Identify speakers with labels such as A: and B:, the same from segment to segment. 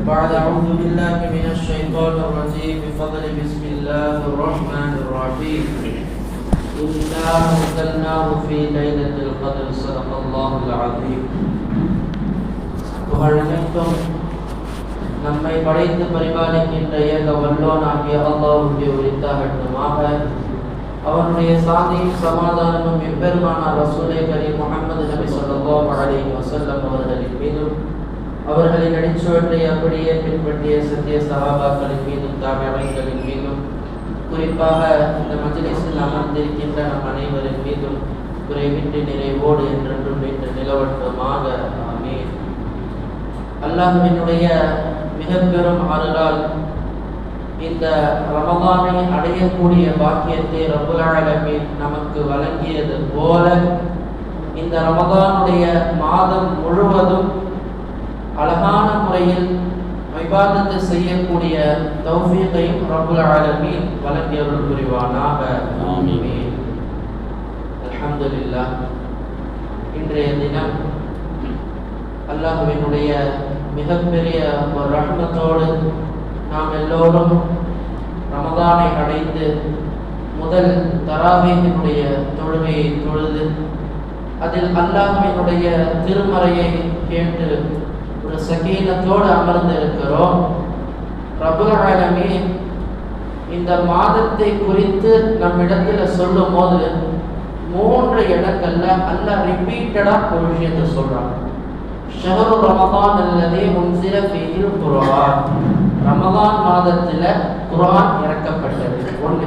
A: بعد أعوذ بالله من الشيطان الرجيم بفضل بسم الله الرحمن الرحيم إنا أنزلناه في ليلة القدر صدق الله العظيم. புகழனைத்தும் நம்மை படைத்து பரிபாலிக்கின்ற ஏக வல்லோனாகிய அல்லாஹ்வுக்கே உரித்தாகட்டுமாக. அவனுடைய சாந்தியும் சமாதானமும் எம்பெருமானார் ரசூலே கரீம் முஹம்மது நபி ஸல்லல்லாஹு அலைஹி வஸல்லம் அவர்களின் மீதும், அவர்களின் அடிச்சுவட்டை அப்படியே பின்பற்றிய சத்திய சஹாபாக்களின் மீதும், தாபிஈன்களின் மீதும், குறிப்பாக இந்த மஜ்லிஸில் அமர்ந்திருக்கின்ற நம் அனைவரின் மீதும் குறைவின்றி நிறைவோடு என்றென்றும் நின்று நிலவட்டுமாக. ஆமீன். அல்லாஹ்வினுடைய மிக பெரும் அருளால் இந்த ரமலானை அடையக்கூடிய பாக்கியத்தை ரப்புல் ஆலமீன் நமக்கு வழங்கியது போல, இந்த ரமலானுடைய மாதம் முழுவதும் அழகான முறையில் இபாதத்து செய்யக்கூடிய தௌஃபீகையும் ரப்புல் ஆலமீன் வழங்கியருள் புரிவானாக. ஆமீன். அல்ஹம்துலில்லாஹ். இன்றைய தினம் அல்லாஹ்வினுடைய மிகப்பெரிய ஒரு ரஹ்மத்தோடு நாம் எல்லோரும் ரமதானை அடைந்து முதல் தராவீஹினுடைய தொழுகையை தொழுது அதில் அல்லாஹ்வினுடைய திருமறையை கேட்டு ஒரு சகீனத்தோடு அமர்ந்திருக்கிறோம். ரப்புல் ஆலமீன் இந்த மாதத்தை குறித்து நம்மிடத்தில் சொல்லும் போது 3 இடங்கள்ல அல்லாஹ் ரிப்பீட்டடா ஒரு விஷயத்தை சொல்றான். ஷஹரு ரமதான் அல்லதீ உன்ஸில ஃபீஹில் குர்ஆன். ரமதான் மாதத்துல குர்ஆன் இறக்கப்பட்டது. 1.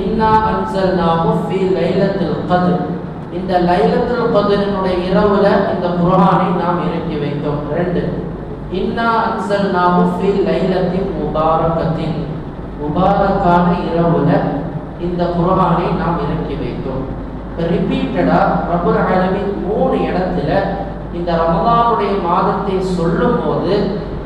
A: இன்னா அன்ஸல்நாஹு ஃபீ லைலத்துல் கத்ர். இந்த லைலத்துல் கத்ரினுடைய இரவுல இந்த குர்ஆனை நாம் இறக்கி வைத்தோம். 2. இன்னா அன்ஸல்நாஹு ஃபீ லைலத்தின் முபாரகத்தின். முபாரக்கான இரவுல இந்த குர்ஆனை நாம் இறக்கி வைத்தோம். ரிப்பீட்டடா ரப்புல் ஆலமீன் 3 இடத்துல இந்த ரமலானுடைய மாதத்தை சொல்லும் போது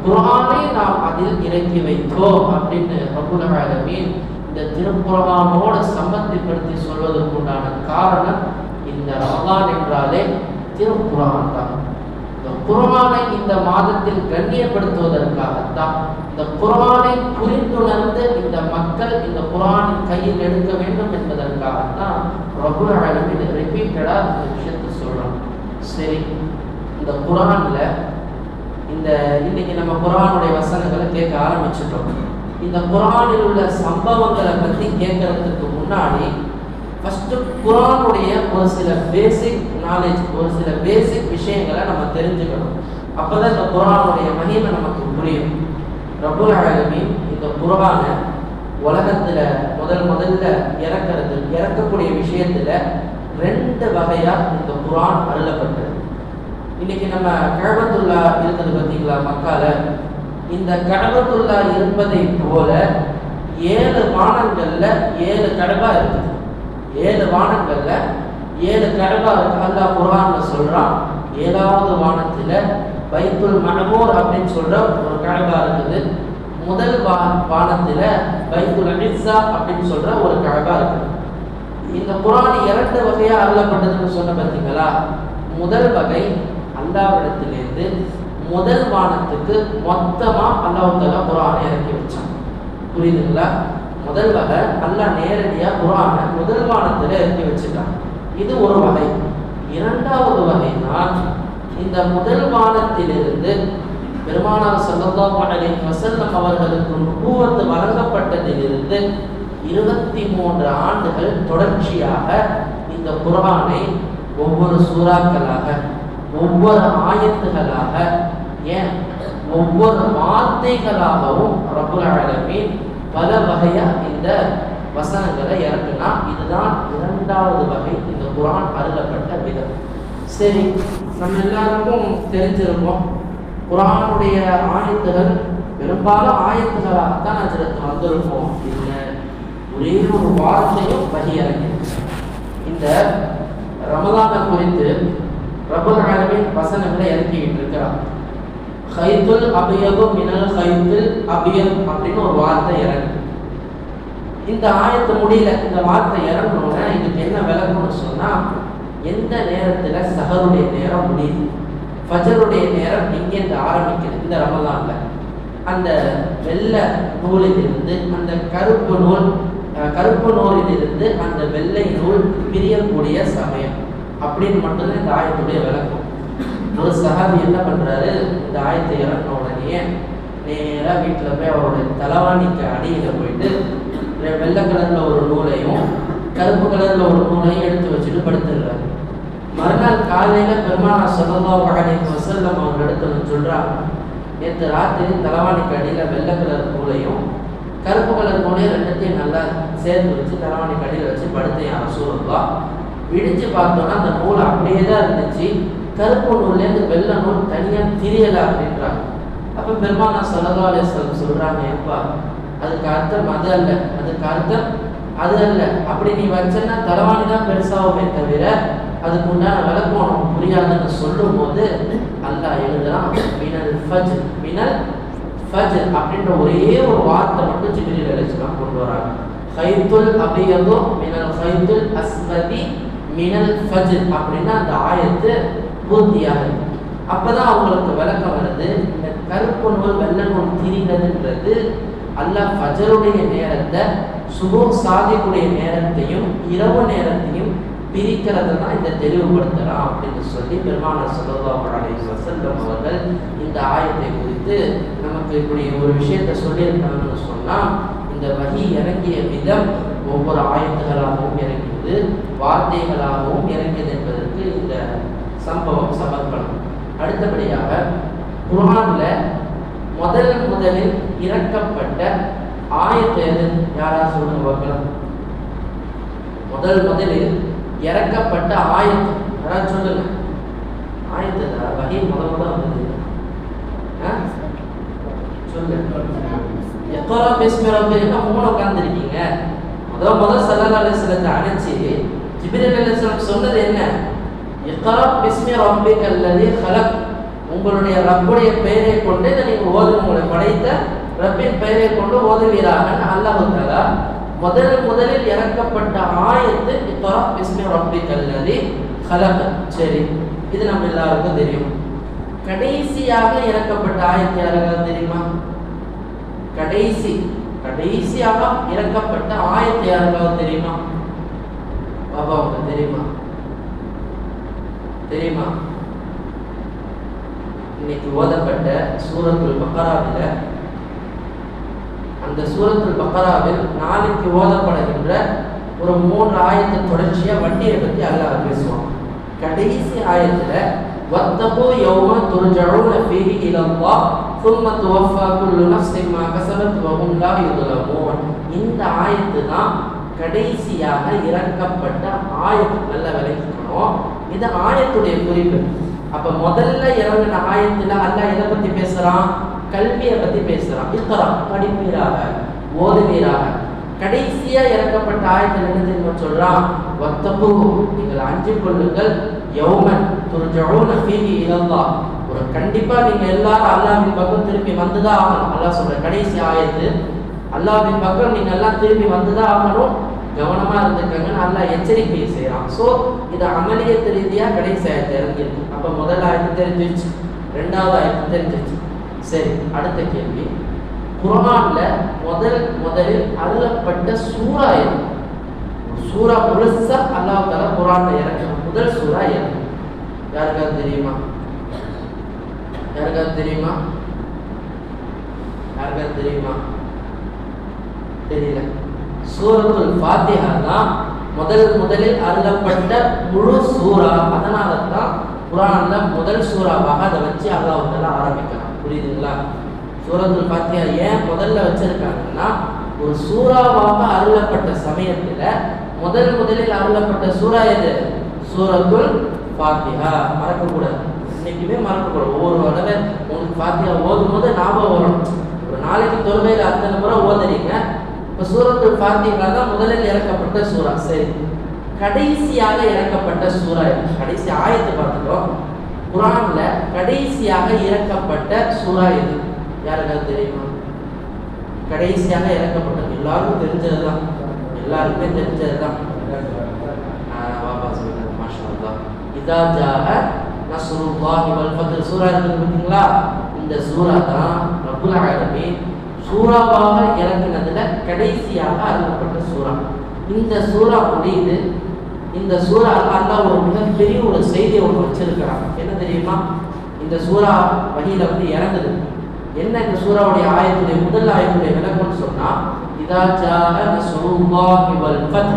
A: குர்ஆனை நாம் அதில் இறக்கி வைத்தோம் அப்படின்னு ரப்புல் ஆலமீன் இந்த திருக்குர்ஆனோடு சம்பந்தப்படுத்தி சொல்வதற்குண்டான காரணம், இந்த ரமலான் என்றாலே திருக்குர்ஆன் தான். இந்த குர்ஆனை இந்த மாதத்தில் கண்ணியப்படுத்துவதற்காகத்தான், இந்த குர்ஆனை புரிந்துணர்ந்து இந்த மக்கள் இந்த குர்ஆனை கையில் எடுக்க வேண்டும் என்பதற்காகத்தான் ரப்புல் ஆலமீன் ரிப்பீட்டடா இந்த விஷயத்தை சொல்றான். சரி, இந்த குர்ஆன்ல இந்த இன்னைக்கு நம்ம குர்ஆனுடைய வசனங்களை கேட்க ஆரம்பிச்சிட்டோம். இந்த குர்ஆனில் உள்ள சம்பவங்களை பற்றி கேட்கறதுக்கு முன்னாடி ஃபர்ஸ்ட் குர்ஆனுடைய ஒரு சில பேசிக் நாலேஜ், ஒரு சில பேசிக் விஷயங்களை நம்ம தெரிஞ்சுக்கணும். அப்பதான் இந்த குர்ஆனுடைய மகிமை நமக்கு புரியும். ரப்புல் ஆலமீன் இந்த குர்ஆனை உலகத்துல முதல்ல இறக்கக்கூடிய விஷயத்துல 2 வகையா இந்த குர்ஆன் அருளப்பட்டது. இன்னைக்கு நம்ம கஅபத்துல்லா இருக்கிறது பார்த்தீங்களா மக்கால, இந்த கஅபத்துல்லா இருப்பதை போல 7 வானங்கள்ல 7 கஅபா இருக்குது. 7 வானங்கள்ல 7 கஅபா இருக்கு. அல்லாஹ் குர்ஆன்ல சொல்றான், 7வது வானத்துல பைத்துல் மஅமூர் அப்படின்னு சொல்ற ஒரு கஅபா இருக்குது. முதல் வானத்துல பைத்துல் இஸ்ஸா அப்படின்னு சொல்ற ஒரு கஅபா இருக்குது. இந்த குர்ஆன் 2 வகையா அருளப்பட்டதுன்னு சொன்ன பார்த்தீங்களா. முதல் வகை அல்லாஹ்விடத்திலிருந்து முதல் வானத்துக்கு மொத்தமா அல்லாஹ் தஆலா குர்ஆனை இறக்கி வச்சான். புரியுதுங்களா? முதல் வகை அல்லாஹ் நேரடியா குர்ஆனை முதல் வானத்துல இறக்கி வச்சிட்டான். இது ஒரு வகை. 2வது வகை தான் இந்த முதல் வானத்திலிருந்து பெருமானார் ஸல்லல்லாஹு அலைஹி வஸல்லம் அவர்களுக்கு நுபுவத் வழங்கப்பட்டதிலிருந்து 23 ஆண்டுகள் தொடர்ச்சியாக இந்த குர்ஆனை ஒவ்வொரு சூறாக்களாக, ஒவ்வொரு ஆயத்துகளாக, ஏன் ஒவ்வொரு வார்த்தைகளாகவும் ரப்புல் ஆலமீன் பல வகையா இந்த வசனங்களை இறக்குனா. இதுதான் 2வது வகை இந்த குர்ஆன் அருளப்பட்ட விதம். சரி, நம்ம எல்லாருக்கும் தெரிஞ்சிருக்கோம் குர்ஆனுடைய ஆயத்துகள் பெரும்பாலும் ஆயத்துகளாகத்தான் அதில் வந்திருக்கும். இல்லை ஒரே ஒரு வார்த்தையும் வகி இறங்கியிருக்கு. இந்த ரமலானை குறித்து ரப்புல் ஆலமீன் வசனங்களை இறக்கிட்டு இருக்கிறார். ஹைத்துல் அபியது மினல் ஹைத்துல் அபியத் அப்படின்னு ஒரு வார்த்தை இறங்கு. இந்த ஆயத்து முடியல, இந்த வார்த்தை இறங்கணும்னா இதுக்கு என்ன விளக்கம்னு சொன்னா, எந்த நேரத்துல சஹருடைய நேரம் முடியுது, ஃபஜருடைய நேரம் இங்கேருந்து ஆரம்பிக்குது இந்த ரமலான்ல. அந்த வெள்ளை நூலிலிருந்து அந்த கருப்பு நூலிலிருந்து அந்த வெள்ளை நூல் பிரியக்கூடிய சமயம் அப்படின்னு மட்டும்தான் இந்த ஆயத்துடைய விளக்கம். ஒரு சஹாபி என்ன பண்றாரு, இந்த ஆயத்தை இறங்கின உடனே நேராக வீட்டில் போய் அவருடைய தலவாணிக்கு அடியில் போயிட்டு வெள்ளை கலர்ல ஒரு நூலையும் கருப்பு கலர்ல ஒரு நூலையும் எடுத்து வச்சுட்டு படுத்துடுறாரு. மறுநாள் காலையில பெருமானார் ஸல்லல்லாஹு அலைஹி வஸல்லம் அவங்க இடத்துல சொல்றாங்க, நேற்று ராத்திரி தலவாணிக்கு அடியில் வெள்ளை கலர் நூலையும் கருப்பு கலர் நூலையும் ரெண்டுத்தையும் நல்லா சேர்த்து வச்சு தலவாணிக்கு அடியில் வச்சு படுத்தேன் ரசூலுல்லாஹ். விடிச்சு பார்த்தோன்னா அந்த நூல் அப்படியே தான் இருந்துச்சு, கருப்பு நூல்லேருந்து வெள்ளை நூல் தனியாக திரியலை அப்படின்றாங்க. அப்போ பெருமானார் ஸல்லல்லாஹு அலைஹி வஸல்லம் சொல்றாங்க, ஏப்பா அதுக்கு அர்த்தம் அது அல்ல, அதுக்கு அர்த்தம் அது அல்ல, அப்படி நீ வச்சன்னா தலவாணி தான் பெருசாகுமே தவிர அதுக்கு உண்டான விளக்கம் உனக்கு புரியாதுன்னு சொல்லும் போது அல்லாஹ் எழுதுறான் மினல் ஃபஜ்ர் அப்படின்ற ஒரே ஒரு வார்த்தை மட்டும் ஜிப்ரீல் அலைஹிஸ்ஸலாம் கொண்டு வராங்க. ஹைத்துல் அபியது மினல் ஹைத்துல் அஸ்வதி மினல் ஃபஜ்ர் அப்படின்னா அந்த ஆயத்து பூர்த்தியாகுது. அப்பதான் அவங்களுக்கு விளக்கம் வருது, இந்த கருப்பு நூல் வெள்ளை நூல் திரிகிறதுன்றது அல்லாஹ் ஃபஜருடைய நேரத்தை சுபஹ் சாதிக்குடைய நேரத்தையும் இரவு நேரத்தையும் பிரிக்கிறது தான் இந்த தெளிவுபடுத்தலாம் அப்படின்னு சொல்லி பெருமானார் ஸல்லல்லாஹு அலைஹி வஸல்லம் அவர்கள் இந்த ஆயத்தை குறித்து நமக்கு இப்படி ஒரு விஷயத்தை சொல்லியிருக்காங்கன்னு சொன்னால், இந்த வஹி இறங்கிய விதம் ஒவ்வொரு ஆயத்துகளாகவும் இறங்கியது, வார்த்தைகளாகவும் இறங்கியது என்பதற்கு இந்த சம்பவம் சமர்ப்பணம். அடுத்தபடியாக குர்ஆன்ல முதலில் இறக்கப்பட்ட ஆயத்து எது? யாராவது சொல்லுங்க பார்க்கலாம். முதலில் இறக்கப்பட்ட ஆயத்து யாராவது சொல்லுங்க. ஆயத்து வகை முதல் வந்தது சொல்லுங்க. இக்ரா பிஸ்மி ரப்பிக மூணு உட்கார்ந்துருக்கீங்க. முதல் ஸல்லல்லாஹு அலைஹி வஸல்லம் அணைச்சி ஜிப்ரீல் அலைஹிஸ்ஸலாம் சொன்னது என்ன? இக்ரா பிஸ்மி ரப்பிக அல்லதி ஹலக், உங்களுடைய ரப்புடைய பெயரை கொண்டு இதை நீங்கள் உங்களை படைத்த ரப்பின் பெயரை கொண்டு ஓதுவீராக. அல்லாஹ் தஆலா முதலில் இறக்கப்பட்ட ஆயத்து இக்ரா பிஸ்மி ரப்பிக அல்லதி ஹலக். சரி, இது நம்ம எல்லாருக்கும் தெரியும். கடைசியாக இறக்கப்பட்ட ஆயத்து யாருக்காவது தெரியுமா? கடைசியாக இறக்கப்பட்ட ஆயத்து யாருக்காவது தெரியுமா? பாபா உங்களுக்கு தெரியுமா? இன்னைக்கு ஓதப்பட்ட சூரத்துல் பக்ராவில், அந்த சூரத்துல் பக்ராவில் நாளைக்கு ஓதப்படுகின்ற ஒரு 3 ஆயத்து தொடர்ச்சியா வட்டியை பற்றி அல்லாஹ் பேசுவான். கடைசி ஆயத்துல வத்தகு யௌம துர்ஜஊன ஃபீஹி இலல்லாஹ் ثم توفى كل نفس ما كسبت وهم لا يظلمون. இந்த ஆயத்து தான் கடைசியாக இறக்கப்பட்ட ஆயத்து. நல்ல விளக்கிக்கணும், இது ஆயத்துடைய குறிப்பு. அப்ப முதல்ல இறங்கின ஆயத்துல அல்லாஹ் எதை பத்தி பேசுறான்? கல்வியை பத்தி பேசுறான். இக்ரா, படிப்பீராக, ஓதுவீராக. கடைசியா இறக்கப்பட்ட ஆயத்துல என்ன தெரியுமா சொல்றான்? வத்தகு, நீங்கள் அஞ்சு கொள்ளுங்கள், யௌமன் துர்ஜஊன ஃபீஹி இலல்லாஹ், ஒரு கண்டிப்பா நீங்க எல்லாரும் அல்லாஹ்வின் பக்கம் திரும்பி வந்துதான் ஆகணும். அல்லாஹ் சொல்ற கடைசி ஆயத்து, அல்லாஹ்வின் பக்கம் நீங்க எல்லாம் திரும்பி வந்துதான் ஆகணும், கவனமா இருந்துக்கங்கன்னு அல்லாஹ் எச்சரிக்கை செய்யறான். ஸோ இது அமலியத்து ரீதியா கடைசி ஆயத்தை இறங்கியிருக்கு. அப்ப முதல் ஆயத்து தெரிஞ்சிருச்சு, 2வது ஆயத்து தெரிஞ்சிருச்சு. சரி, அடுத்த கேள்வி, குர்ஆன்ல முதலில் அருளப்பட்ட சூரா எது? சூரா முழுசா அல்லாஹ் தஆலா குர்ஆன்ல இறக்கின முதல் சூரா எது? யாருக்காவது தெரியுமா? தெரியல. சூரத்துல் ஃபாத்திஹா தான் முதலில் அருளப்பட்ட முழு சூரா. அதனால தான் குர்ஆன்ல முதல் சூறாவாக அதை வச்சு அல்லாஹ் தஆலா ஆரம்பிக்கிறான். புரியுதுங்களா? சூரத்துல் ஃபாத்திஹா ஏன் முதல்ல வச்சிருக்காங்கன்னா, ஒரு சூறாவாக அருளப்பட்ட சமயத்துல முதலில் அருளப்பட்ட சூரா எது? சூரத்துல் ஃபாத்திஹா. மறக்கக்கூடாது, இன்னைக்குமே மறக்கக்கூடாது. ஒவ்வொரு தடவை உங்களுக்கு ஃபாத்திஹா ஓதும் போது ஞாபகம் வரும். ஒரு நாளைக்கு தொழுகையில் அத்தனை முறை ஓதுறீங்க. இப்போ சூரத்துல் ஃபாத்திஹா தான் முதலில் இறக்கப்பட்ட சூரா. சரி, கடைசியாக இறக்கப்பட்ட சூரா, கடைசி ஆயத்தை பார்த்துட்டோம். குர்ஆன்ல கடைசியாக இறக்கப்பட்ட சூரா எது? யாருக்காவது தெரியுமா? கடைசியாக இறக்கப்பட்டது எல்லாருக்கும் தெரிஞ்சதுதான், எல்லாருக்குமே தெரிஞ்சதுதான். பாபா சொல்லுங்க, மாஷா அல்லாஹ். இதா ஜாஅ நஸ்ருல்லாஹி வல் ஃபத்ஹ் சூரா இருக்குது பார்த்தீங்களா? இந்த சூரா தான் ரப்புல் ஆலமீன் சூறாவாக இறங்கினதுல கடைசியாக அருளப்பட்ட சூறா. இந்த சூறா முடியுது. இந்த சூறா அல்லாஹ் ஒரு மிகப்பெரிய ஒரு செய்தியை ஒன்று வச்சிருக்கிறாங்க. என்ன தெரியுமா? இந்த சூறா வஹீல இறங்குது. என்ன இந்த சூறாவுடைய ஆயத்துடைய முதல் ஆயத்துடைய விளக்கம்னு சொன்னா, இதா ஜாஅ நஸ்ருல்லாஹி வல் ஃபத்,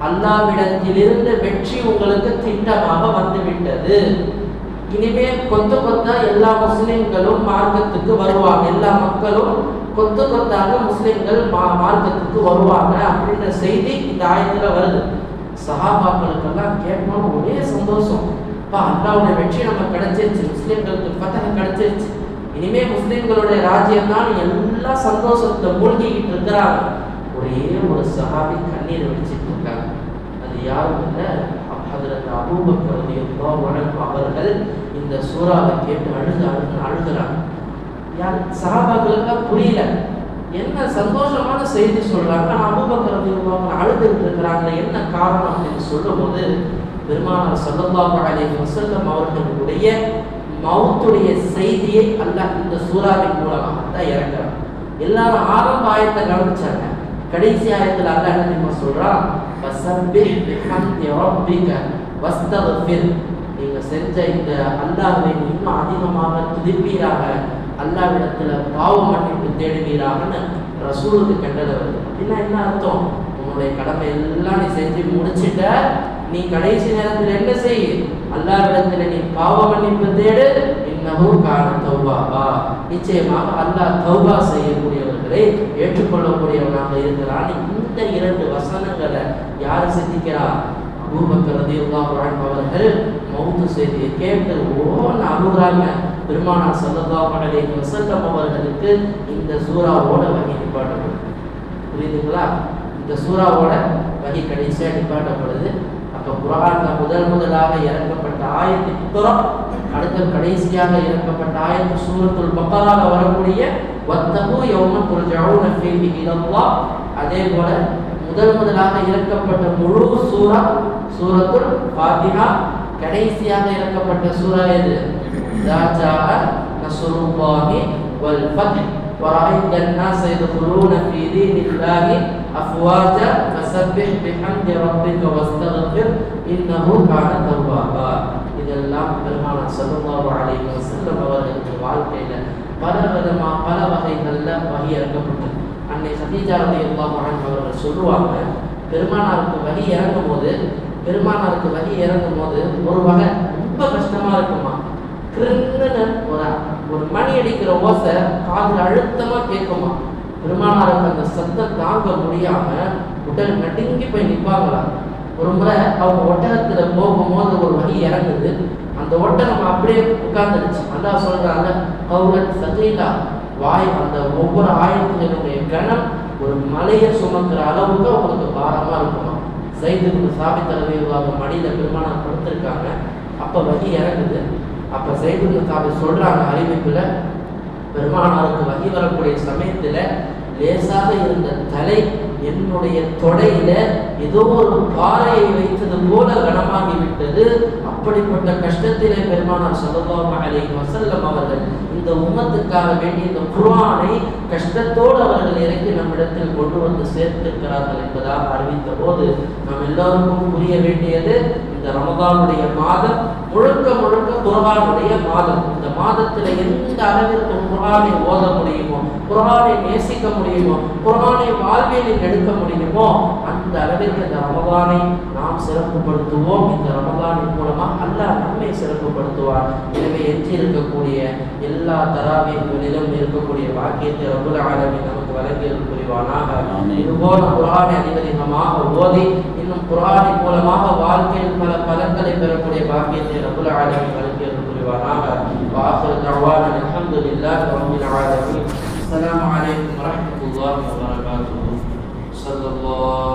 A: அல்லாஹ்விடத்திலிருந்து வெற்றி உங்களுக்கு திட்டமாக வந்து விட்டது. இனிமேல் கொத்து கொத்தா எல்லா முஸ்லிம்களும் மார்க்கத்துக்கு வருவாங்க, எல்லா மக்களும் கொத்து கொத்தாக முஸ்லிம்கள் மார்க்கத்துக்கு வருவாங்க அப்படின்ற செய்தி இந்த ஆயத்துல வருது. சஹாபாக்களுக்கெல்லாம் கேட்கணும், ஒரே சந்தோஷம். அல்லாஹ்வுடைய வெற்றி நம்ம கிடைச்சிருச்சு, முஸ்லிம்களுக்கு ஃபத்ஹ் கிடைச்சிருச்சு, இனிமே முஸ்லிம்களுடைய ராஜ்யம் தான், எல்லா சந்தோஷத்தை மூழ்கிக்கிட்டு இருக்கிறாங்க. ஒரே ஒரு சஹாபி கண்ணீர் வெடிச்சிட்டு இருக்காங்க. அது யாரும் இல்லை, ஹஜ்ரத் அபூபக்கர் ரலியல்லாஹு அன்ஹு அவர்கள் இந்த சூறாவை கேட்டு அழுகிறாங்க. யார் சஹாபாக்களுக்கு புரியல, என்ன சந்தோஷமான செய்தி சொல்றாங்க, அபூபக்கர் ரலியல்லாஹு அன்ஹு அழுதுட்டு இருக்கிறாங்க, என்ன காரணம் அப்படின்னு சொல்லும்போது பெருமானார் ஸல்லல்லாஹு அலைஹி வஸல்லம் அவர்களுடைய மௌத்துடைய செய்தியை அல்லாஹ் இந்த சூறாவின் மூலமாக தான் இறக்குறான். எல்லாரும் ஆரம்ப ஆயத்தை கவனிச்சாங்க. கடைசி ஆயத்தில் அல்லாஹ் என்ன தெரியுமா சொல்றான், ஃபஸப்பிஹ் பிஹம்தி ரப்பிக வஸ்தக்ஃபிர், நீங்க செஞ்ச இந்த அல்லாஹ்வை இன்னும் அதிகமாக துதிப்பீராக, அல்லாஹ்விடத்துல பாவ மன்னிப்பு தேடுவீராகன்னு ரசூலுக்கு கட்டளை வருது. அப்படின்னா என்ன அர்த்தம்? உன்னுடைய கடமை எல்லாம் நீ செஞ்சு முடிச்சிட்ட, நீ கடைசி நேரத்தில் என்ன செய், அல்லாஹ்விடத்துல நீ பாவ மன்னிப்பு தேடு, இன்னஹு கான தௌவாபா, நிச்சயமாக அல்லாஹ் தௌபா செய்யக்கூடியவர்களை ஏற்றுக்கொள்ளக்கூடியவனாக இருக்கிறான். இந்த இரண்டு வசனங்களை யார் சிந்திக்கிறா? அபூபக்கர் ரலியல்லாஹு அன்ஹு அவர்கள் மௌத் செய்தியை கேட்டு ஓன்னு அழுகுறாங்க. பெருமானார் ஸல்லல்லாஹு அலைஹி வஸல்லம் அவர்களுக்கு இந்த சூறாவோட வஹி நிப்பாட்டப்படுது. புரியுதுங்களா? இந்த சூறாவோட வஹி கடைசியா நிப்பாட்டப்படுது. அப்ப குர்ஆன்ல முதலாக இறக்கப்பட்ட ஆயத்து இக்ரா, அடுத்த கடைசியாக இறக்கப்பட்ட ஆயத்து சூரத்துல் பக்ரால வரக்கூடிய வத்தகு யௌம துர்ஜஊன ஃபீஹி இலல்லாஹ். அதே போல முதலாக இறக்கப்பட்ட முழு சூரா சூரத்துல் ஃபாத்திஹா. கடைசியாக இறக்கப்பட்ட சூரா எது? இதா ஜாஅ நஸ்ருல்லாஹி வல் ஃபத் வரஅய்த الناس يدخلون في دين الله أفواجا فسبح بحمد ربك واستغفر إنه كان توابا. இதெல்லாம் பெருமானார் ஸல்லல்லாஹு அலைஹி வஸல்லம் அவர்களுடைய வாழ்க்கையில பல வகைகள்ல வஹி இறக்கப்பட்டது. அன்னை சதீஜா ரலியல்லாஹு அன்ஹா அவர்கள் சொல்லுவாங்க, பெருமானாருக்கு வஹி இறங்கும் போது ஒரு வகை ரொம்ப கஷ்டமா இருக்குமா, கிருன்னு ஒரு மணி அடிக்கிற ஓசை காதுல அழுத்தமா கேட்குமா. பெருமானாருக்கு அந்த சத்தம் தாங்க முடியாம உடல் நடுங்கி போய் நிற்பாங்களா. ஒரு முறை அவங்க ஒட்டகத்துல போகும்போது ஒரு வஹி இறங்குது, அந்த ஒட்டகம் அப்படியே உட்கார்ந்துருச்சு. அல்லாஹ் சொல்றாங்க, கௌலன் சகீலா, வாய் அந்த ஒவ்வொரு ஆயத்தினுடைய கணம் ஒரு மலையை சுமக்கிற அளவுக்கு அவங்களுக்கு பாரமா இருக்குமா. ஸைத் இப்னு சாபித் ரலியல்லாஹு அன்ஹு மடியில பெருமானார் படுத்திருக்காங்க. அப்ப வஹி இறங்குது. அப்ப ஸைத் இப்னு சாபித் சொல்றாங்க அறிவிப்புல, பெருமானாருக்கு வஹி வரக்கூடிய சமயத்துல லேசாக இருந்த தலை என்னுடைய தொடையில ஏதோ ஒரு பாறையை வைத்தது போல கனமாகிவிட்டது. அப்படிப்பட்ட கஷ்டத்திலே பெருமானார் ஸல்லல்லாஹு அலைஹி வஸல்லம் அவர்கள் இந்த உம்மத்துக்காக வேண்டி இந்த குர்ஆனை கஷ்டத்தோடு அவர்கள் இறக்கி நம்மிடத்தில் கொண்டு வந்து சேர்த்திருக்கிறார்கள் என்பதாக அறிவித்த போது நாம் எல்லோருக்கும் புரிய வேண்டியது, இந்த ரமதானுடைய மாதம் முழுக்க குர்ஆனுடைய மாதம். இந்த மாதத்தில் எந்த அளவிற்கு குர்ஆனை ஓத முடியுமோ, குர்ஆனை நேசிக்க முடியுமோ, குர்ஆனை வாழ்வியலில் எடுக்க முடியுமோ, அந்த அளவிற்கு இந்த ரமதானை நாம் சிறப்புப்படுத்துவோம். இந்த ரமதானின் மூலமாக அல்லாஹ் நம்மை சிறப்புப்படுத்துவார். எனவே எஞ்சி இருக்கக்கூடிய எல்லா தராவீகளிலும் இருக்கக்கூடிய வாக்கியத்தை ரப்புல் ஆலமீன் நமக்கு வழங்கியல் புரிவானாக. இதுபோல குர்ஆனை அதிகமாக ஓதி இன்னும் குர்ஆனின் மூலமாக வாழ்க்கையில் பல பலன்களை பெறக்கூடிய வாக்கியத்தை ரப்புல் ஆலமீன் வழங்கியல் புரிவானாக. வாஹிரு தஅவானா அல்ஹம்துலில்லாஹி ரப்பில் ஆலமீன். அஸ்ஸலாமு அலைக்கும் வரஹ்மத்துல்லாஹி வபரகாத்துஹு. ஸல்லல்லாஹு